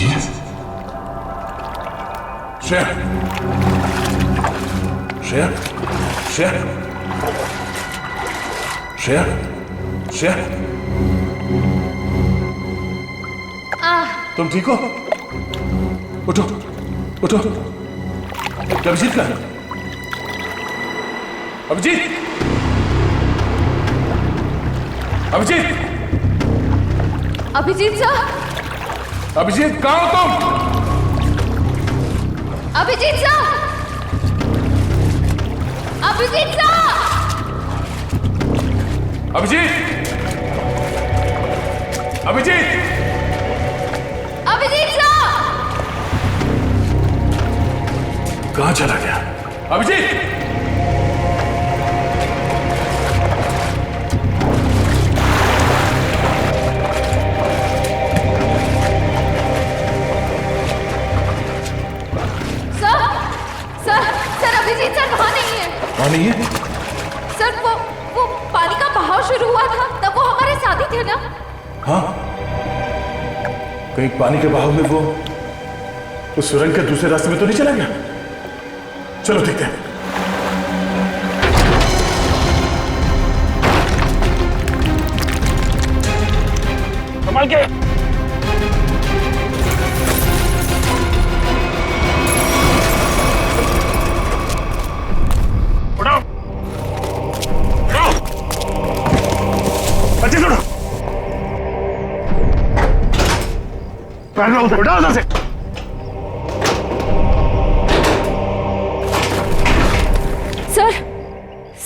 अभिजीत, श्रेया, श्रेया, श्रेया, श्रेया, श्रेया, तुम ठीक हो? उठो, उठो। अभिजीत का? अभिजीत, अभिजीत, अभिजीत सर, अभिजीत कहाँ हो तुम? Abhijeet sir, Abhijeet sir, Abhijeet, Abhijeet, Abhijeet sir, कहाँ चला गया? अभिजीत, अभिजीत सर वहाँ नहीं है। वहाँ नहीं है? सर वो पानी का बहाव शुरू हुआ था तब वो हमारे साथ ही थे ना? हाँ, कहीं पानी के बहाव में वो उस सुरंग के दूसरे रास्ते में तो नहीं चला गया? चलो देखते हैं। संभाल के। उठा उधर से।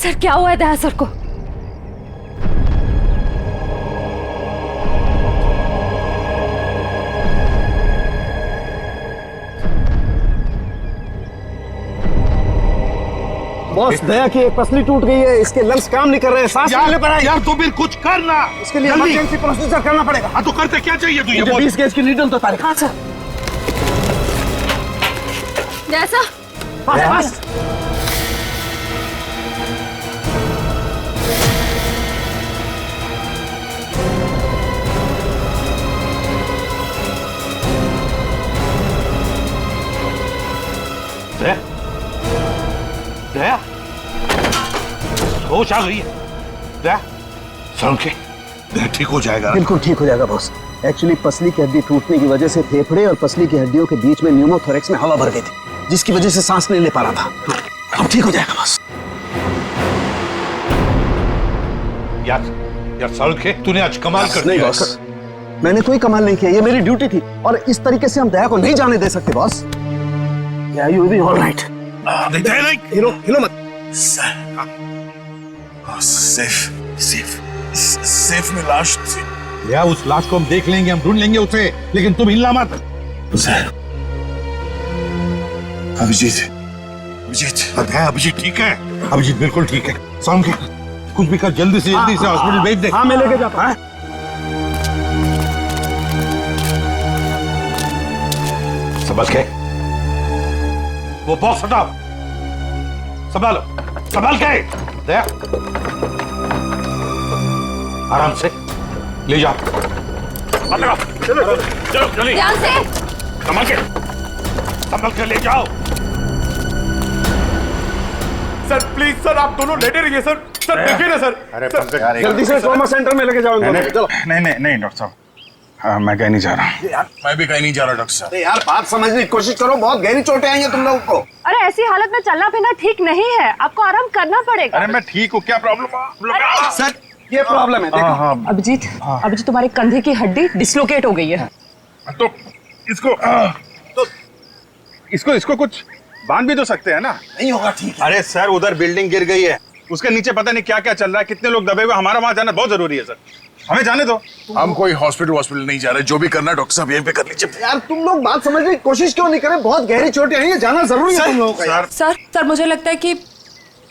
सर क्या हुआ है दया सर को? बॉस, दया की एक पसली टूट गई है, इसके लंग्स काम नहीं कर रहे हैं, सांस लेने पर यार तू भी कुछ करना, इसके लिए इमरजेंसी प्रोसीजर करना पड़ेगा। हाँ तो करते क्या चाहिए तुझे? 20 गेज की नीडल तो तारीख। हाँ सर। जैसा बस दया, होश आ गई है दया? संख्या दया ठीक हो जाएगा? बिल्कुल ठीक हो जाएगा बॉस। एक्चुअली पसली की हड्डी टूटने की वजह से फेफड़े और पसली की हड्डियों के बीच में न्यूमोथोरेक्स में हवा भर गई थी, जिसकी वजह से सांस नहीं ले पा रहा था। अब ठीक हो जाएगा बॉस। यार संख्या, तूने आज कमाल कर नहीं दिया। बॉस, मैंने कोई कमाल नहीं किया, ये मेरी ड्यूटी थी और इस तरीके से हम दया को नहीं जाने दे सकते बॉस। या यू बी ऑलराइट? हिलो हिलो मत। सेफ में लाश थी। या उस लाश को हम देख लेंगे, हम ढूंढ लेंगे उसे, लेकिन तुम हिलना मत। अभिजीत, अभिजीत, अभिजीत ठीक है? अभिजीत बिल्कुल ठीक है। संख्या कुछ भी कर, जल्दी से हॉस्पिटल भेज दे। हाँ मैं लेके जाता हूँ। संभल के, वो बॉक्स हटाओ, संभालो, संभाल के। दया आराम से ले जाओ। चलो जल्दी, ध्यान से। संभल के ले जाओ। सर प्लीज सर, आप दोनों लेटे रहिए सर। सर देखिए ना सर। अरे जल्दी से ट्रॉमा सेंटर में लेके जाओ। चलो। नहीं डॉक्टर साहब, हाँ, मैं कहीं नहीं जा रहा। मैं भी कहीं नहीं जा रहा डॉक्टर साहब। यार बात समझने की कोशिश करो, बहुत गहरी चोटें आई हैं तुम लोगों को। अरे ऐसी हालत में चलना फिरना ठीक नहीं है, आपको आराम करना पड़ेगा। अरे मैं ठीक हूँ, क्या प्रॉब्लम? सर ये प्रॉब्लम है, देखो। अभिजीत तुम्हारे कंधे की हड्डी डिसलोकेट हो गई है। तो इसको कुछ बांध भी तो सकते हैं ना? नहीं होगा ठीक है। अरे सर, उधर बिल्डिंग गिर गई है, उसके नीचे पता नहीं क्या क्या चल रहा है, कितने लोग दबे हुए, हमारा वहां जाना बहुत जरूरी है सर, हमें जाने दो। हम कोई हॉस्पिटल नहीं जा रहे, जो भी करना है डॉक्टर साहब यहीं पे कर लीजिए। यार तुम लोग बात समझने की कोशिश क्यों नहीं करें? बहुत गहरी चोटें आई हैं, जाना जरूरी है तुम लोगों का। सर मुझे लगता है कि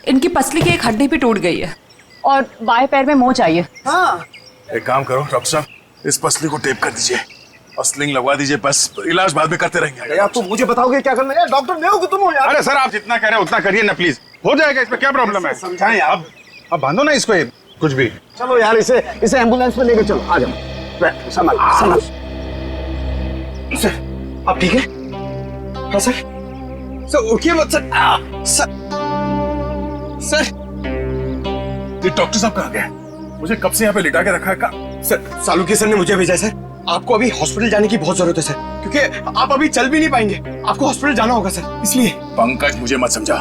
इनकी पसली की एक हड्डी भी टूट गई है और बाएं पैर में मोच आई है। हाँ एक काम करो डॉक्टर साहब, इस पसली को टेप कर दीजिए और स्लिंग लगवा दीजिए, बस इलाज बाद में करते रहेंगे। यार तुम मुझे बताओगे क्या करना है? डॉक्टर नहीं हो कि तुम हो यार। अरे सर, आप जितना कह रहे हैं उतना करिए ना प्लीज, हो जाएगा, इसमें क्या प्रॉब्लम है? समझाएं यार। अब बांधो ना इसको, कुछ भी। चलो यार इसे एम्बुलेंस में लेके चलो, आ जाओ। संभाल संभाल। आप ठीक है? हाँ सर। सर उठिए मत सर। सर सर ये डॉक्टर साहब कहाँ गए? मुझे कब से यहाँ पे लिटा के रखा है का? सर सालुकी सर ने मुझे भेजा है सर। आपको अभी हॉस्पिटल जाने की बहुत जरूरत है सर, क्योंकि आप अभी चल भी नहीं पाएंगे। आपको हॉस्पिटल जाना होगा सर, इसलिए। पंकज मुझे मत समझा,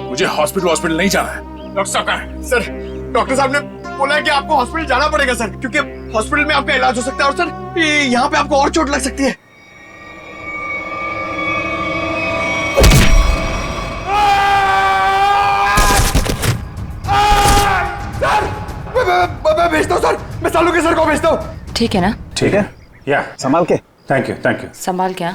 मुझे हॉस्पिटल नहीं जाना है। डॉक्टर साहब कहाँ है? सर डॉक्टर साहब ने बोला है कि आपको हॉस्पिटल जाना पड़ेगा सर, क्योंकि हॉस्पिटल में आपका इलाज हो सकता है और सर यहाँ पे आपको और चोट लग सकती है। मैं भेजता हूँ सर, मैं सालुकी सर को भेजता हूँ। ठीक है ना? ठीक है, या संभाल के। Thank you. संभाल क्या?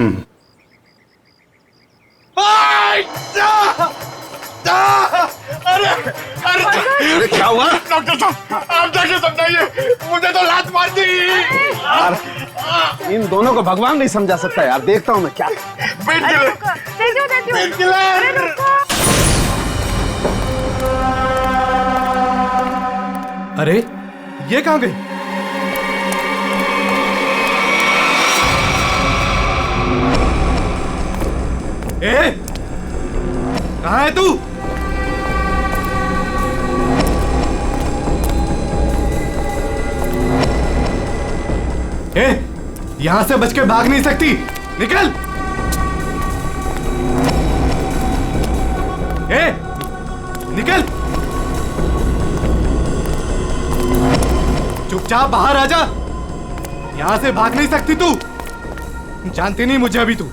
अरे क्या हुआ? डॉक्टर साहब आप जाके समझाइए, मुझे तो लात मार दी। इन दोनों को भगवान नहीं समझा सकता यार। देखता हूँ मैं क्या। अरे ये कहाँ गई? ए, कहाँ है तू? ए, यहां से बच के भाग नहीं सकती, निकल। ए, निकल। चुपचाप बाहर आ जा, यहां से भाग नहीं सकती तू। जानती नहीं मुझे अभी तू।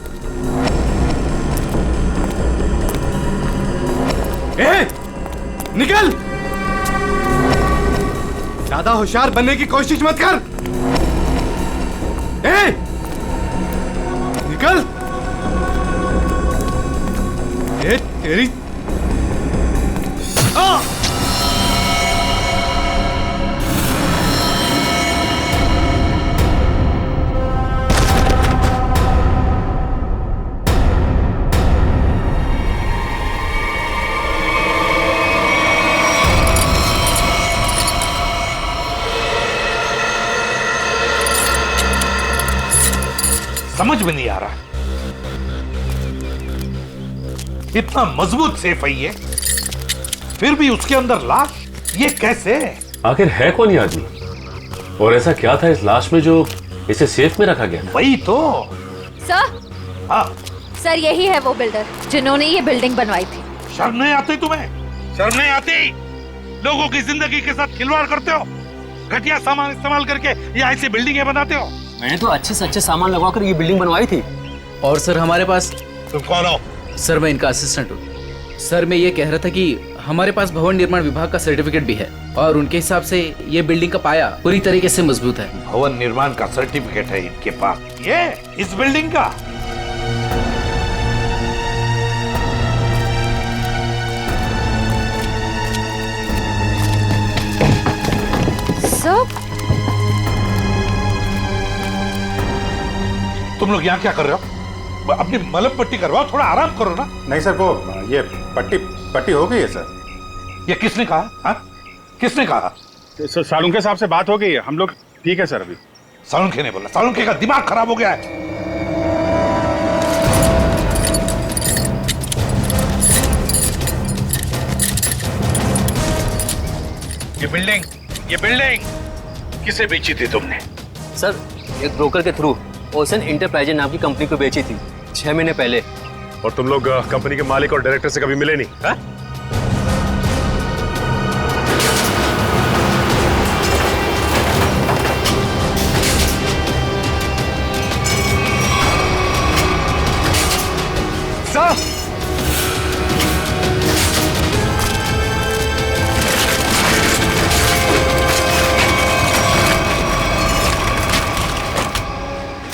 ए, निकल। ज्यादा होशियार बनने की कोशिश मत कर। ए, निकल। ए, तेरी समझ में नहीं आ रहा, इतना मजबूत सेफ है ये, फिर भी उसके अंदर लाश, ये कैसे? आखिर है कौन ये आदमी और ऐसा क्या था इस लाश में जो इसे सेफ में रखा गया? वही तो। सर, हाँ, सर यही है वो बिल्डर जिन्होंने ये बिल्डिंग बनवाई थी। शर्म नहीं आती तुम्हें? शर्म नहीं आती? लोगों की जिंदगी के साथ खिलवाड़ करते हो, घटिया सामान इस्तेमाल करके ये ऐसी बिल्डिंगें बनाते हो। मैंने तो अच्छे से अच्छे सामान लगवाकर ये बिल्डिंग बनवाई थी। और सर हमारे पास। तुम कौन हो? सर मैं इनका असिस्टेंट हूँ। सर मैं ये कह रहा था कि हमारे पास भवन निर्माण विभाग का सर्टिफिकेट भी है और उनके हिसाब से ये बिल्डिंग का पाया पूरी तरीके से मजबूत है। भवन निर्माण का सर्टिफिकेट है इनके पास? ये इस बिल्डिंग का? सर, तुम लोग यहाँ क्या कर रहे हो? अपनी मलम पट्टी करवाओ, थोड़ा आराम करो ना। नहीं सर, वो ये पट्टी हो गई है सर। ये किसने कहा? हाँ, किसने कहा? सर सालुंके साहब से बात हो गई है, हम लोग ठीक है सर। अभी सालुंके ने बोला? सालुंके का दिमाग खराब हो गया है। ये बिल्डिंग किसे बेची थी तुमने? सर एक ब्रोकर के थ्रू ओशन इंटरप्राइजेज नाम की कंपनी को बेची थी 6 महीने पहले। और तुम लोग कंपनी के मालिक और डायरेक्टर से कभी मिले नहीं? हा?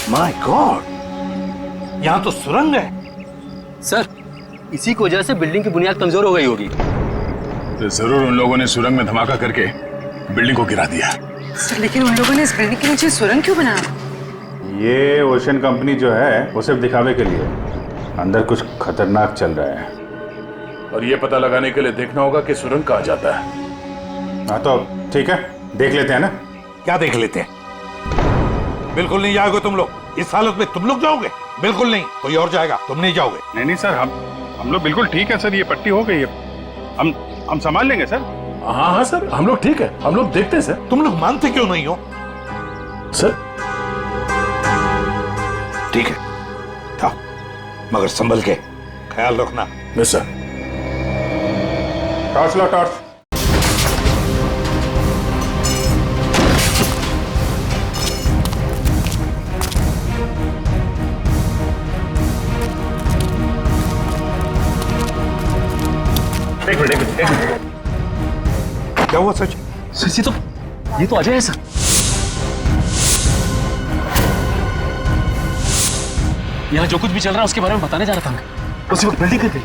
माय गॉड, यहाँ तो सुरंग है। सर इसी की वजह से बिल्डिंग की बुनियाद कमजोर हो गई होगी। तो जरूर उन लोगों ने सुरंग में धमाका करके बिल्डिंग को गिरा दिया। सर लेकिन उन लोगों ने इस बिल्डिंग के नीचे सुरंग क्यों बनाया? ये ओशन कंपनी जो है वो सिर्फ दिखावे के लिए, अंदर कुछ खतरनाक चल रहा है। और ये पता लगाने के लिए देखना होगा कि सुरंग कहाँ जाता है। हाँ तो ठीक है, देख लेते हैं ना। क्या देख लेते हैं? बिल्कुल नहीं जाओगे तुम लोग। इस हालत में तुम लोग जाओगे? बिल्कुल नहीं, कोई और जाएगा, तुम नहीं जाओगे। नहीं नहीं सर, हम लोग बिल्कुल ठीक है सर, ये पट्टी हो गई है, हम संभाल लेंगे सर। हाँ हाँ सर, हम लोग ठीक है, हम लोग देखते हैं सर। तुम लोग मानते क्यों नहीं हो? सर ठीक है, था, मगर संभल के ख्याल रखना। Yes sir. टॉर्च लो, टॉर्च। एक मिनट। क्या हुआ सच? सर ये तो अजय है सर। यहाँ जो कुछ भी चल रहा है उसके बारे में बताने जा रहा था मैं। उसी वक्त बिल्डिंग गिर गई।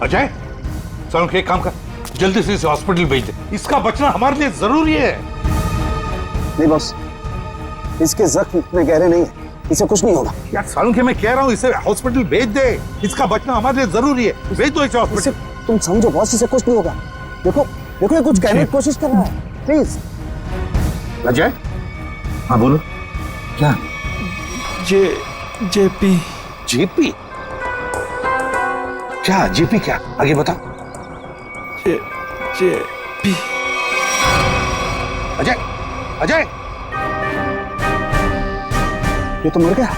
अजय, चलो एक काम कर, जल्दी से इसे हॉस्पिटल भेज दे, इसका बचना हमारे लिए जरूरी है। नहीं बॉस, इसके जख्म इतने गहरे नहीं है, इसे कुछ नहीं होगा। यार सालू के मैं कह रहा हूँ, इसे हॉस्पिटल भेज दे, इसका बचना हमारे लिए जरूरी है, भेज दो इसे हॉस्पिटल। तुम समझो बॉस, इसे कुछ नहीं होगा। देखो देखो, ये कुछ कहने की कोशिश कर रहा है, प्लीज। अजय, हाँ बोलो। क्या? जेपी। जेपी? क्या जेपी? क्या आगे बताओ। जेपी। अजय, अजय, ये तो मर गया।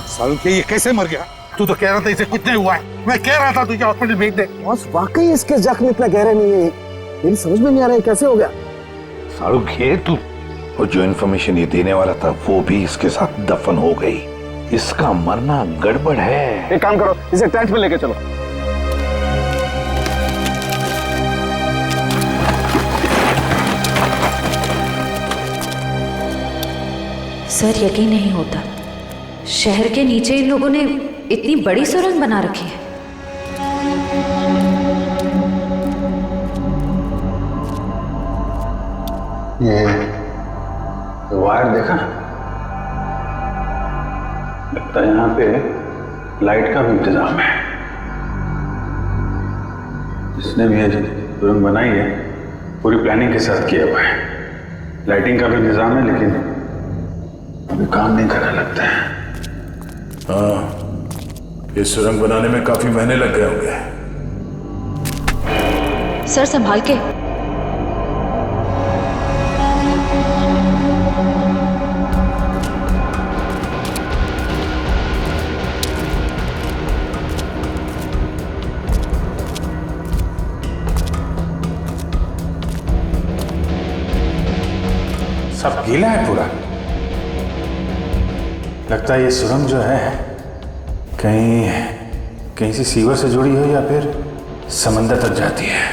सालू के ये कैसे मर गया? तू तो कह रहा था इसे कुछ नहीं हुआ है, मैं कह रहा था तुझे हॉस्पिटल भेज दे। बॉस वाकई इसके जख्म इतना गहरे नहीं है, मेरी समझ में नहीं आ रहा है कैसे हो गया। सारू घे तू, और जो इन्फॉर्मेशन ये देने वाला था वो भी इसके साथ दफन हो गई। इसका मरना गड़बड़ है। एक काम करो, इसे टेंट में लेके चलो। सर यकीन नहीं होता, शहर के नीचे इन लोगों ने इतनी बड़ी सुरंग बना रखी है। ये वायर देखा, लगता है यहाँ पे लाइट का भी इंतजाम है। जिसने भी ये सुरंग बनाई है पूरी प्लानिंग के साथ किया हुआ है। लाइटिंग का भी इंतजाम है, लेकिन अभी काम नहीं करने लगता है। हाँ, ये सुरंग बनाने में काफी महीने लग गए होंगे। सर संभाल के। सब गीला है पूरा। लगता है ये सुरंग जो है कहीं से सीवर से जुड़ी हो या फिर समंदर तक जाती है।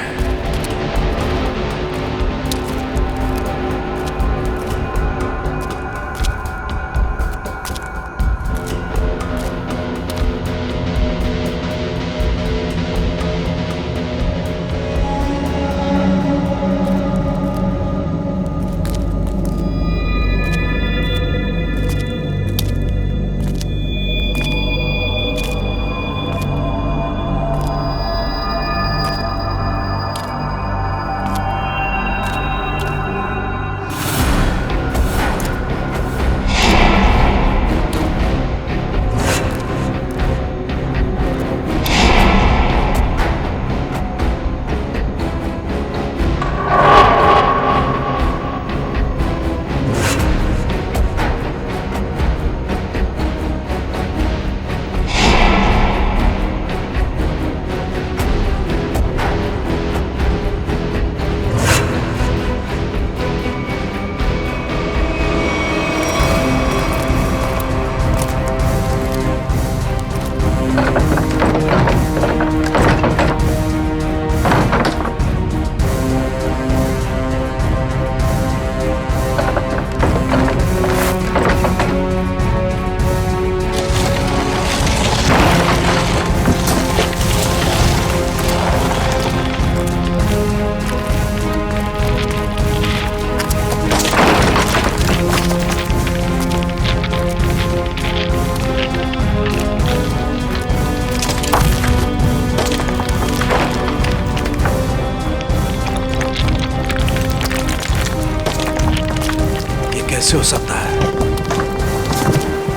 कैसे हो सकता है?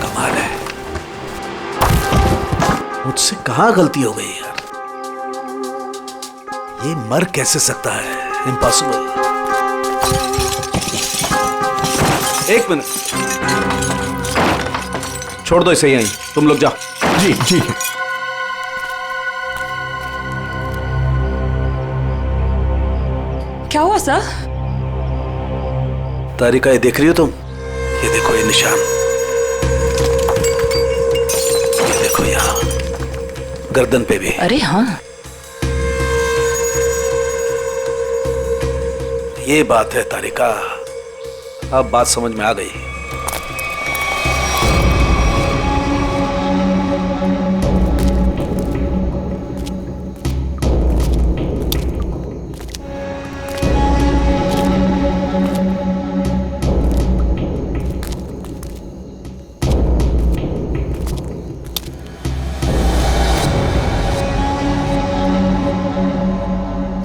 कमाल है। मुझसे कहाँ गलती हो गई यार? ये मर कैसे सकता है? इम्पॉसिबल। एक मिनट, छोड़ दो इसे यहीं, तुम लोग जाओ। जी ठीक है। क्या हुआ सर? तारिका, ये देख रही हो तुम? ये देखो ये निशान, ये देखो यहाँ गर्दन पे भी। अरे हाँ, ये बात है तारिका, अब बात समझ में आ गई।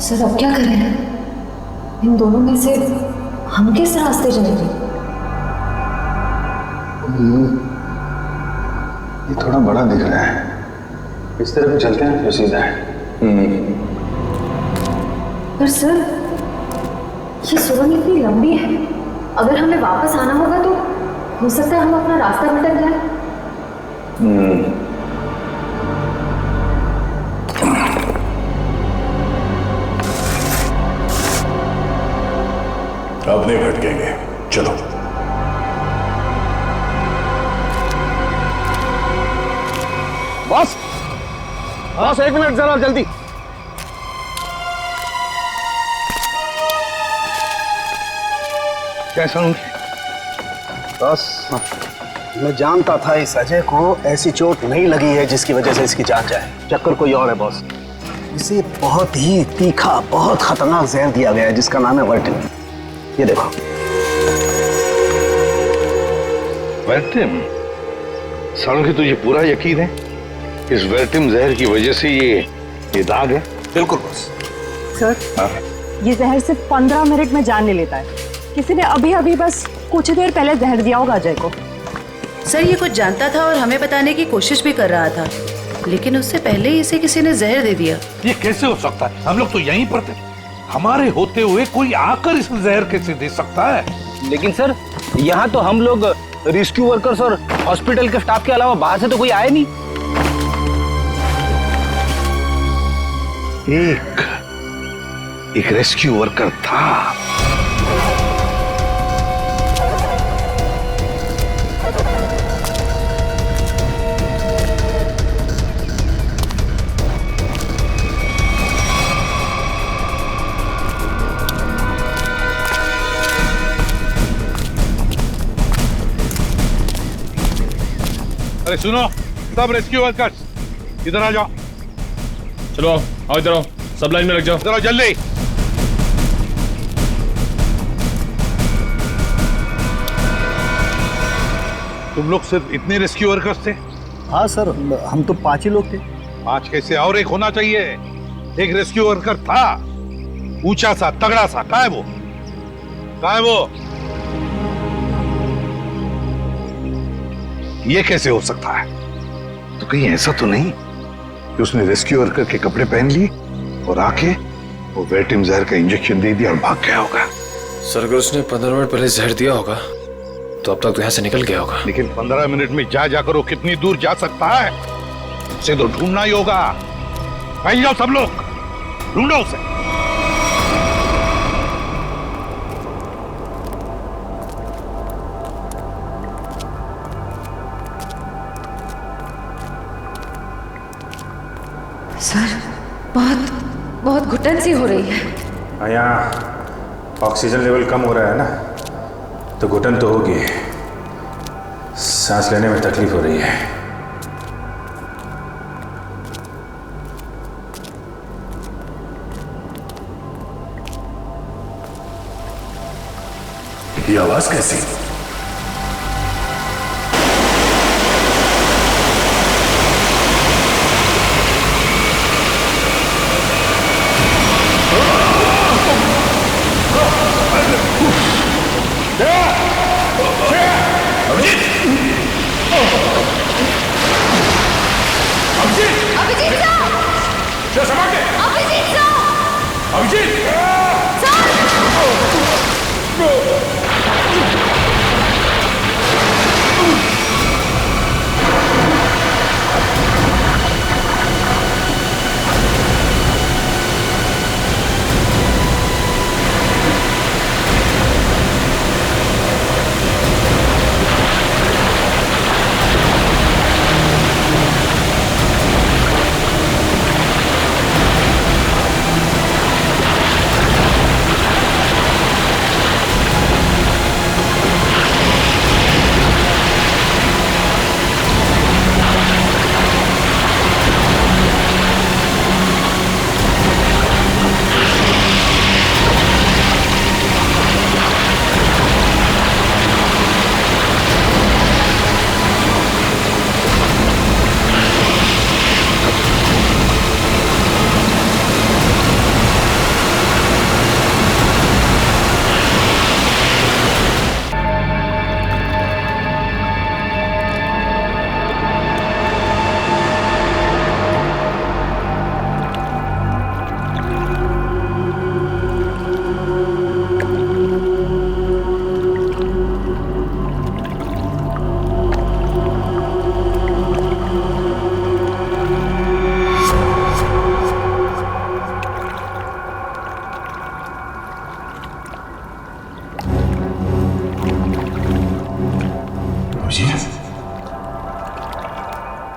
सर अब क्या करें? इन दोनों में से हम किस रास्ते जाएंगे? ये थोड़ा बड़ा दिख रहा है, इस तरफ चलते हैं जो सीधा है। पर सर ये सुरंग इतनी लंबी है, अगर हमें वापस आना होगा तो हो सकता है हम अपना रास्ता भटक जाए। अब नहीं भटकेंगे, चलो। बॉस, बॉस एक मिनट जरा जल्दी। कैसा हूँ? बस मैं जानता था इस अजय को ऐसी चोट नहीं लगी है जिसकी वजह से इसकी जान जाए। चक्कर कोई और है बॉस। इसे बहुत ही तीखा, बहुत खतरनाक जहर दिया गया है जिसका नाम है वर्टिन। ये देखो। वर्टिम? सालों की तुझे पूरा यकीन है इस वर्टिम जहर की वजह से ये दाग है? बिल्कुल बॉस। सर ये जहर सिर्फ 15 मिनट में जान ले लेता है। किसी ने अभी अभी बस कुछ देर पहले जहर दिया होगा अजय को। सर ये कुछ जानता था और हमें बताने की कोशिश भी कर रहा था, लेकिन उससे पहले ही इसे किसी ने जहर दे दिया। ये कैसे हो सकता है? हम लोग तो यहीं पर थे, हमारे होते हुए कोई आकर इस जहर कैसे दे सकता है? लेकिन सर यहाँ तो हम लोग रेस्क्यू वर्कर्स और हॉस्पिटल के स्टाफ के अलावा बाहर से तो कोई आया नहीं। एक रेस्क्यू वर्कर था। अरे सुनो सब रेस्क्यू वर्कर्स, इधर आ जाओ। चलो आओ, इधर आओ, सब लाइन में लग जाओ। इधर आओ जल्दी। तुम लोग सिर्फ इतने रेस्क्यू वर्कर्स थे? हाँ सर, हम तो 5 ही लोग थे। 5 कैसे? और एक होना चाहिए। एक रेस्क्यू वर्कर था, ऊंचा सा, तगड़ा सा। कहाँ है वो? कहाँ है वो? ये कैसे हो सकता है? तो कहीं ऐसा तो नहीं कि उसने रेस्क्यू वर्कर के कपड़े पहन लिए और आके वो वर्टिम जहर का इंजेक्शन दे दिया और भाग गया होगा? सर अगर उसने 15 मिनट पहले जहर दिया होगा तो अब तक तो यहाँ से निकल गया होगा। लेकिन 15 मिनट में जाकर वो कितनी दूर जा सकता है? उसे तो ढूंढना ही होगा। फैल जाओ सब लोग, ढूंढो उसे। सर बहुत बहुत घुटन सी हो रही है। यहाँ ऑक्सीजन लेवल कम हो रहा है ना, तो घुटन तो होगी, सांस लेने में तकलीफ हो रही है। ये आवाज कैसी? अभिजीत!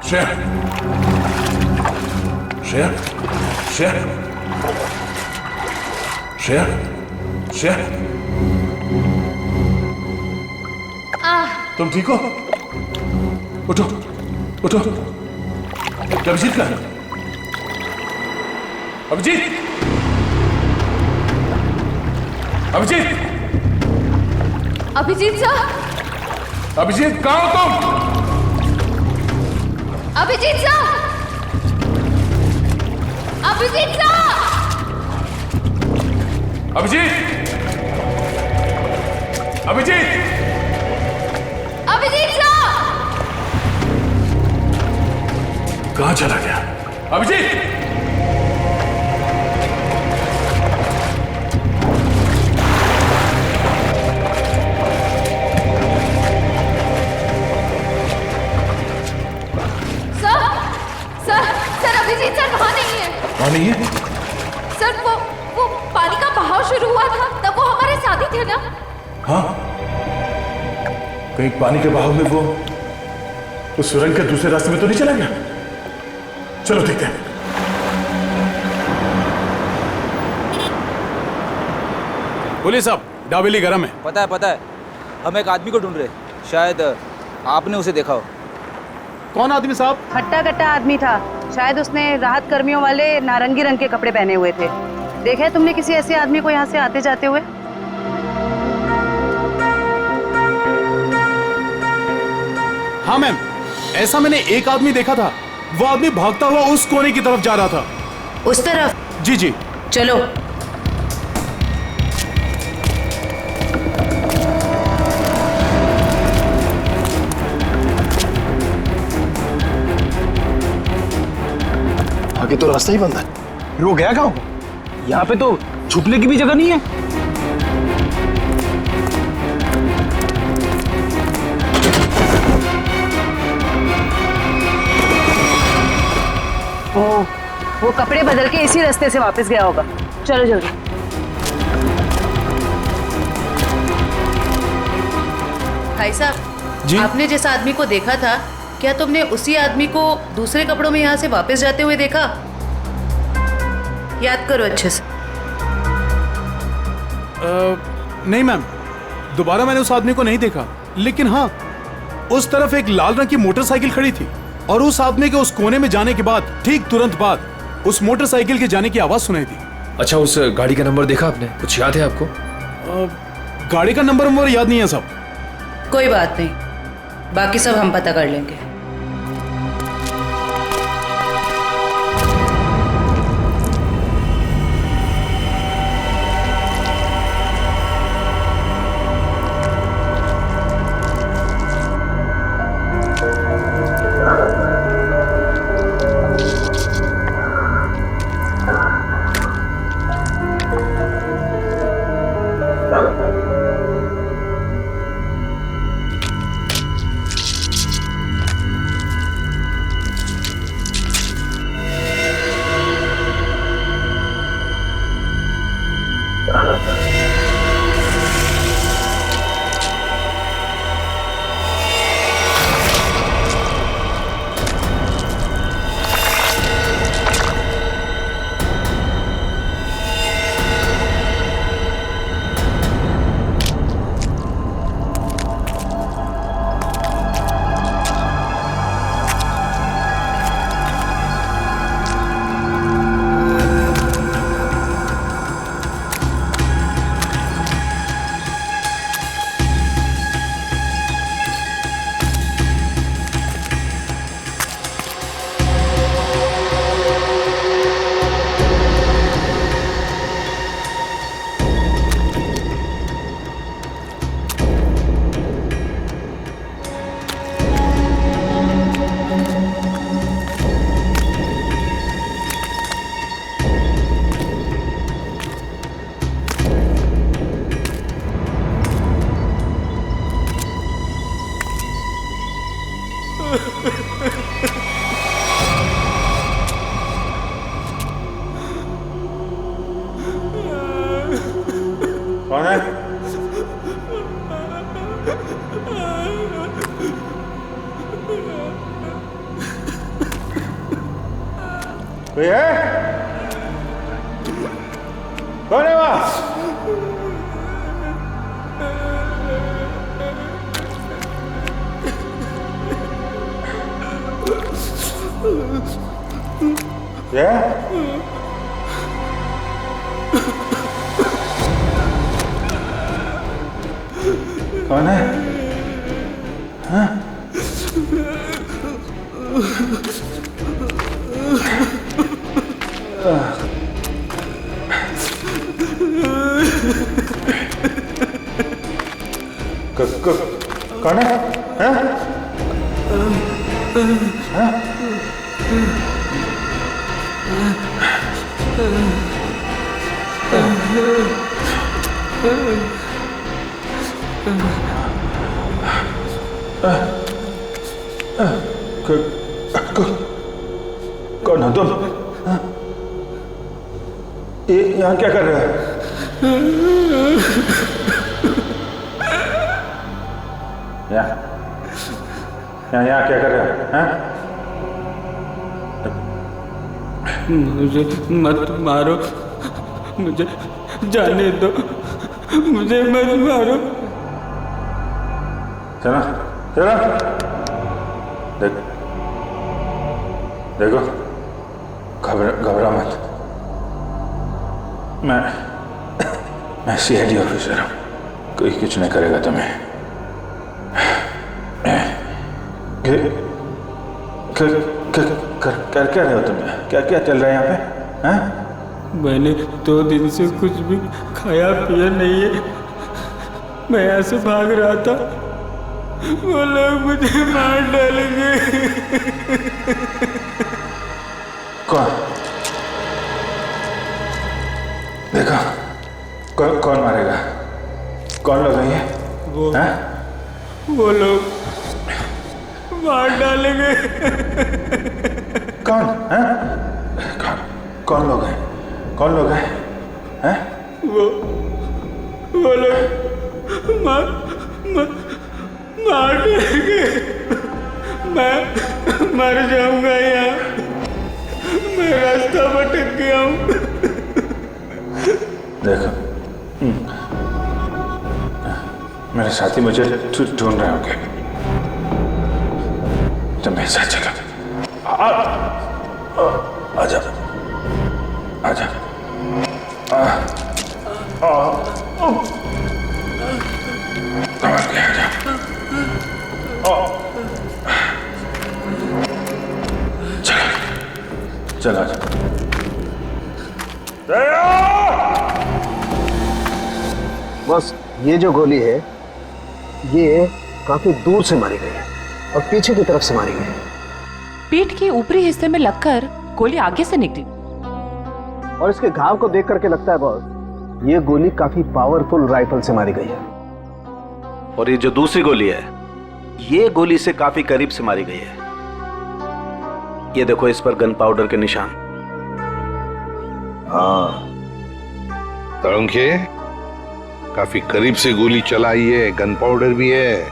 श्रेया श्रेया श्रेया श्रेया श्रेया तुम ठीक हो? उठो उठो। अभिजीत का अभिजीत अभिजीत अभिजीत सर, अभिजीत कहाँ हो तुम? Abhijeet sir, Abhijeet sir, Abhijeet Abhijeet Abhijeet sir, कहाँ चला गया अभिजीत? अभिजीत सर वहां नहीं है। वहां नहीं है? सर वो पानी का बहाव शुरू हुआ था तब वो हमारे साथ ही थे ना। हाँ, कहीं पानी के बहाव में वो उस सुरंग के दूसरे रास्ते में तो नहीं चला गया? चलो देखते हैं। पुलिस साहब, डाबेली गरम है। पता है हम एक आदमी को ढूंढ रहे, शायद आपने उसे देखा हो। कौन आदमी साहब? हट्टा कट्टा आदमी था, शायद उसने राहत कर्मियों वाले नारंगी रंग के कपड़े पहने हुए थे। देखा है तुमने किसी ऐसे आदमी को यहाँ से आते जाते हुए? हाँ मैम, ऐसा मैंने एक आदमी देखा था। वो आदमी भागता हुआ उस कोने की तरफ जा रहा था। उस तरफ? जी जी। चलो। आगे तो रास्ता ही बंद है। वो गया कहाँ? यहाँ पे तो छुपने की भी जगह नहीं है। वो कपड़े बदल के इसी रास्ते से वापस गया होगा। चलो जल्दी। भाई साहब, आपने जिस आदमी को देखा था, क्या तुमने उसी आदमी को दूसरे कपड़ों में यहाँ से वापस जाते हुए देखा? याद करो अच्छे से। नहीं मैम, दोबारा मैंने उस आदमी को नहीं देखा, लेकिन हाँ, उस तरफ एक लाल रंग की मोटरसाइकिल खड़ी थी और उस आदमी के उस कोने में जाने के बाद ठीक तुरंत बाद उस मोटरसाइकिल के जाने की आवाज सुनाई दी। अच्छा, उस गाड़ी का नंबर देखा आपने? कुछ याद है आपको? गाड़ी का नंबर याद नहीं है साहब। कोई बात नहीं, बाकी सब हम पता कर लेंगे। कौन है? कोई है? कौन है वहां? क्या? कौन है? हाँ? कौन है? हाँ? हाँ? कौन हो तुम? ये यहाँ क्या कर रहे हो? यहाँ क्या कर रहे हो? हाँ? मुझे मत मारो, मुझे जाने दो, मुझे मत मारो। चलो चलो, देखो घबरा मत। मैं सीआईडी ऑफिसर हूँ, कोई कुछ नहीं करेगा तुम्हें। कर क्या रहे हो तुम? क्या क्या चल रहा है यहाँ पे? हाँ? मैंने 2 दिन से कुछ भी खाया पिया नहीं है। मैं यहाँ से भाग रहा था, वो लोग मुझे मार डालेंगे। कौन? देखो कौन मारेगा? कौन लोग हैं ये? वो लोग मार डालेंगे। कौन? हैं? कौन लोग हैं? कौन लोग हैं? हैं? वो लोग मार डालेंगे। मैं मर जाऊंगा यहाँ, मैं रास्ता भटक गया हूँ। देखो मेरे साथी मुझे ढूंढ रहे होंगे, तो मेरे साथ चलो। आजा आजा। समझ गया, आजा। चलो चलो आजा। बस ये जो गोली है ये काफी दूर से मारी गई है और पीछे की तरफ से मारी गई है। पीठ के ऊपरी हिस्से में लगकर गोली आगे से निकली। और इसके घाव को देख करके लगता है बॉस ये गोली काफी पावरफुल राइफल से मारी गई है। और ये जो दूसरी गोली है ये गोली से काफी करीब से मारी गई है। ये देखो इस पर गन पाउडर के निशान। हाँ तरुणखे, काफी करीब से गोली चलाई है, गन पाउडर भी है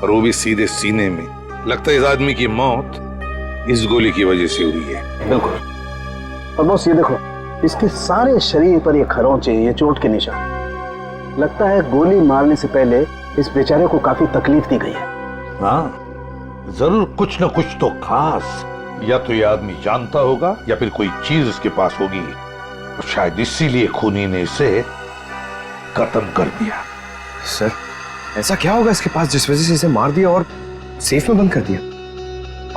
और वो भी सीधे सीने में। लगता है इस आदमी की मौत इस गोली की वजह से हुई है। बिल्कुल। और बॉस ये देखो इसके सारे शरीर पर ये खरोंचे, ये चोट के निशान। लगता है गोली मारने से पहले इस बेचारे को काफी तकलीफ दी गई है। हाँ जरूर कुछ न कुछ तो खास, या तो ये आदमी जानता होगा या फिर कोई चीज इसके पास होगी, और शायद इसीलिए खूनी ने इसे खत्म कर दिया। सर ऐसा क्या होगा इसके पास जिस वजह से इसे मार दिया और सेफ में बंद कर दिया?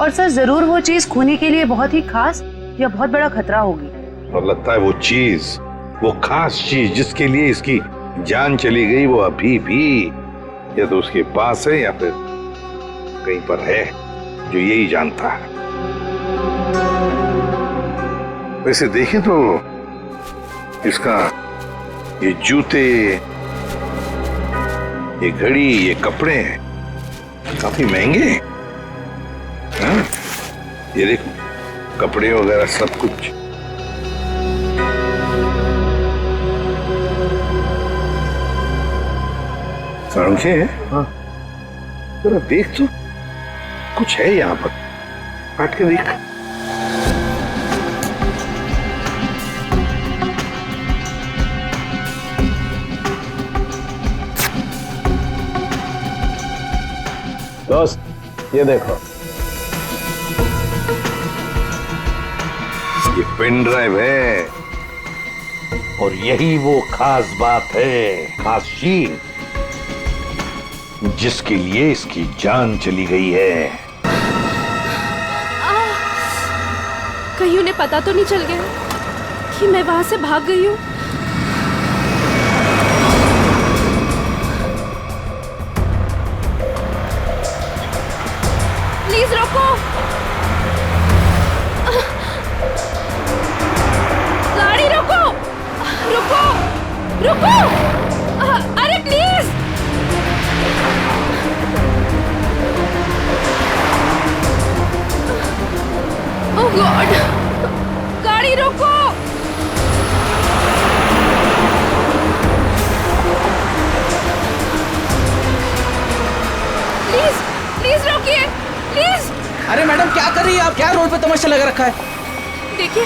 और सर जरूर वो चीज खूनी के लिए बहुत ही खास या बहुत बड़ा खतरा होगी। और लगता है वो चीज, वो खास चीज जिसके लिए इसकी जान चली गई, वो अभी भी या तो उसके पास है या फिर कहीं पर है जो यही जानता है। वैसे देखें तो इसका ये जूते, ये घड़ी, ये कपड़े काफी महंगे हैं। हाँ? ये देखो कपड़े वगैरह सब कुछ। सारंगे, हाँ जरा देख तो, कुछ है यहाँ पर, काट के देख। दोस्त ये देखो, ये पेन ड्राइव है और यही वो खास बात है, खास चीज जिसके लिए इसकी जान चली गई है। कहीं उन्हें पता तो नहीं चल गया कि मैं वहां से भाग गई हूँ? प्लीज रोको, गाड़ी रोको, रुको, रुको, अरे प्लीज। ओह गॉड, गाड़ी रोको। प्लीज प्लीज रोकिए, प्लीज। अरे मैडम क्या कर रही है आप? क्या रोड पे तमाशा लगा रखा है? देखिए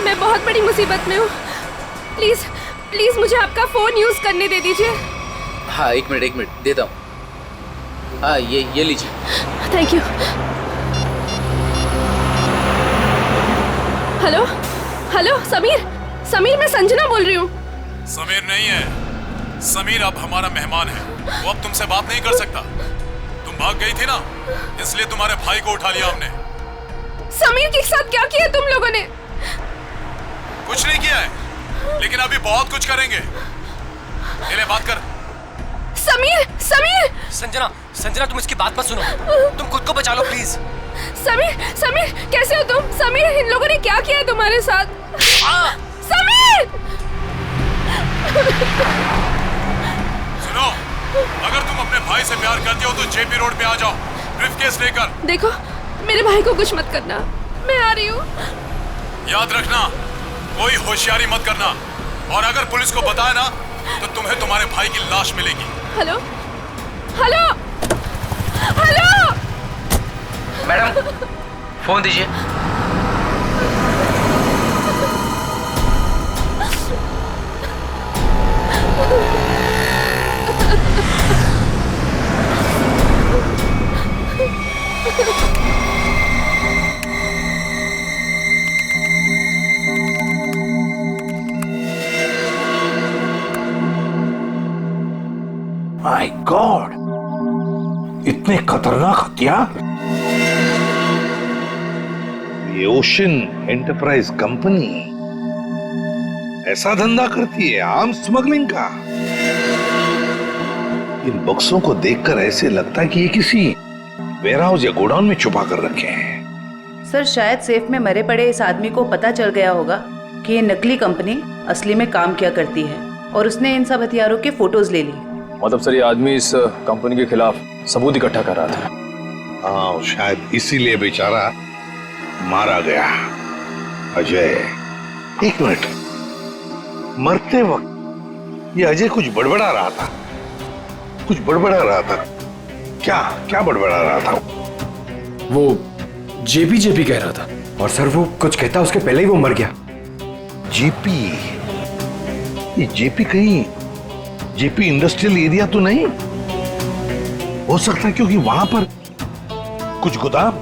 मैं बहुत बड़ी मुसीबत में हूँ, प्लीज प्लीज मुझे आपका फोन यूज करने दे दीजिए। हाँ एक मिनट देता हूँ। हाँ ये लीजिए। Thank you. Hello hello Sameer, मैं संजना बोल रही हूँ। समीर नहीं है, समीर अब हमारा मेहमान है, वो अब तुमसे बात नहीं कर सकता। तुम भाग गई थी ना, इसलिए तुम्हारे भाई को उठा लिया हमने। समीर के साथ क्या किया तुम लोगों ने? कुछ नहीं किया है, लेकिन अभी बहुत कुछ करेंगे। ले बात कर। समीर संजना तुम इसकी बात मत सुनो, तुम खुद को बचा लो प्लीज। समीर कैसे हो तुम? समीर इन लोगों ने क्या किया है तुम्हारे साथ? समीर सुनो, अगर तुम अपने भाई से प्यार करते हो तो जेपी रोड पे आ जाओ, ब्रीफकेस लेकर। देखो मेरे भाई को कुछ मत करना, मैं आ रही हूँ। याद रखना, कोई होशियारी मत करना, और अगर पुलिस को बताया ना तो तुम्हें तुम्हारे भाई की लाश मिलेगी। Hello hello hello madam phone दीजिए। माय गॉड, इतने खतरनाक हथियार। ये ओशन एंटरप्राइज कंपनी ऐसा धंधा करती है, आर्म्स स्मगलिंग का। इन बक्सों को देखकर ऐसे लगता है कि ये किसी वेयरहाउस या गोडाउन में छुपा कर रखे हैं। सर शायद सेफ में मरे पड़े इस आदमी को पता चल गया होगा कि ये नकली कंपनी असली में काम किया करती है, और उसने इन सब हथियारों के फोटोज ले ली। मतलब सर ये आदमी इस कंपनी के खिलाफ सबूत इकट्ठा कर रहा था। हाँ शायद इसीलिए बेचारा मारा गया। अजय एक मिनट, मरते वक्त ये अजय कुछ बड़बड़ा रहा था, कुछ बड़बड़ा रहा था। क्या बड़बड़ा रहा था? वो जेपी कह रहा था। और सर वो कुछ कहता उसके पहले ही वो मर गया। जेपी, ये जेपी कहीं जेपी इंडस्ट्रियल एरिया तो नहीं हो सकता, क्योंकि वहां पर कुछ गोदाम,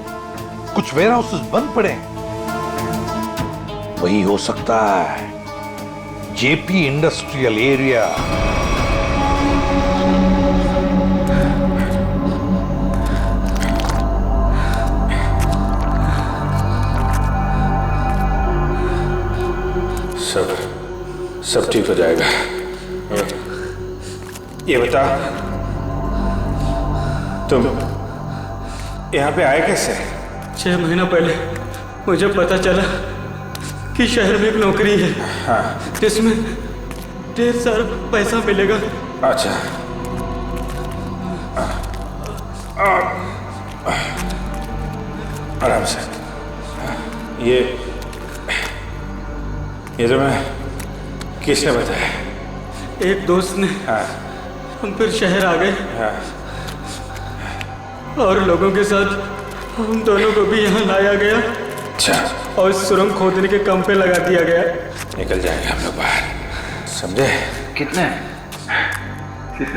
कुछ वेयरहाउसेस बंद पड़े हैं। वही हो सकता है जेपी इंडस्ट्रियल एरिया। सब ठीक हो जाएगा। ये बता, तुम यहाँ पे आए कैसे? 6 महीना पहले मुझे पता चला कि शहर में एक नौकरी है, हाँ, जिसमें ढेर सारा पैसा मिलेगा। अच्छा, आराम से। ये जो मैं किसने बताया? एक दोस्त ने। हाँ। हम फिर शहर आ गए। हाँ। और लोगों के साथ हम दोनों को भी यहाँ लाया गया। अच्छा। और सुरंग खोदने के काम पे लगा दिया गया। निकल जाएंगे हम लोग बाहर, समझे? कितने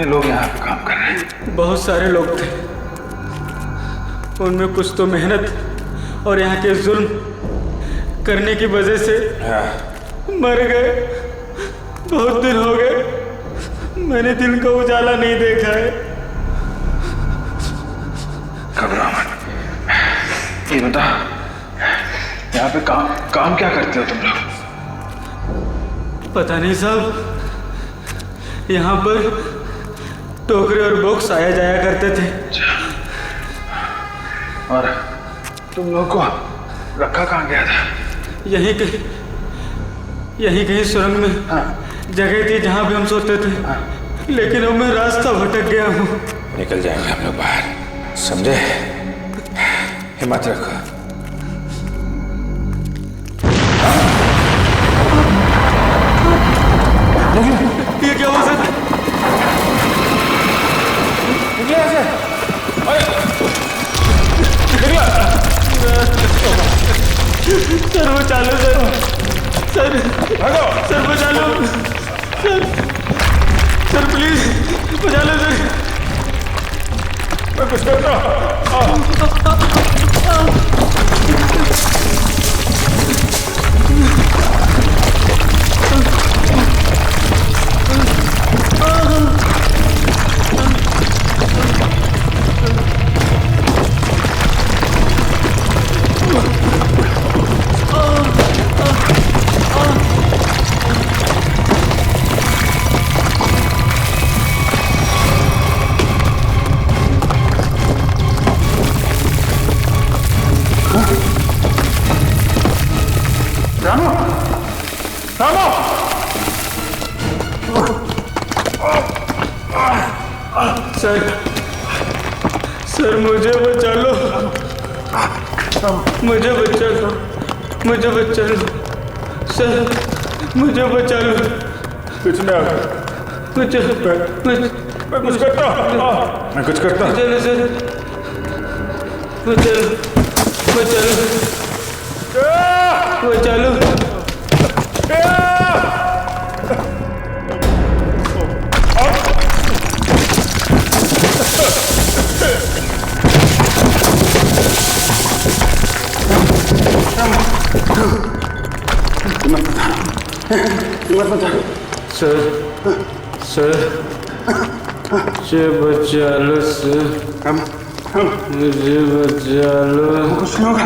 लोग यहाँ पे काम कर रहे हैं? बहुत सारे लोग थे, उनमें कुछ तो मेहनत और यहाँ के जुल्म करने की वजह से मर गए। बहुत दिन हो गए मैंने दिन का उजाला नहीं देखा है। घबराओ मत। ये बता, यहाँ पे काम क्या करते हो तुम लोग? पता नहीं साहब, यहाँ पर टोकरे और बॉक्स आया जाया करते थे। और तुम लोग को रखा कहाँ गया था? यहीं कहीं सुरंग में जगह थी जहाँ पे हम सोते थे, लेकिन अब मैं रास्ता भटक गया हूँ। निकल जाएंगे हम लोग बाहर, समझे? हिम्मत रखो। ये क्या हुआ सर? सर वो चालू सर बचा लो सर प्लीज बचा लो सर। मैं कुछ करता सर मुझे बचा लो, मुझे बचा लो सर, मुझे बचा लो। कुछ ना, मैं कुछ करता चलो सर, बचा लो। सर मुझे बचा लो सर, मुझे बचा लो। कुछ नहीं होगा।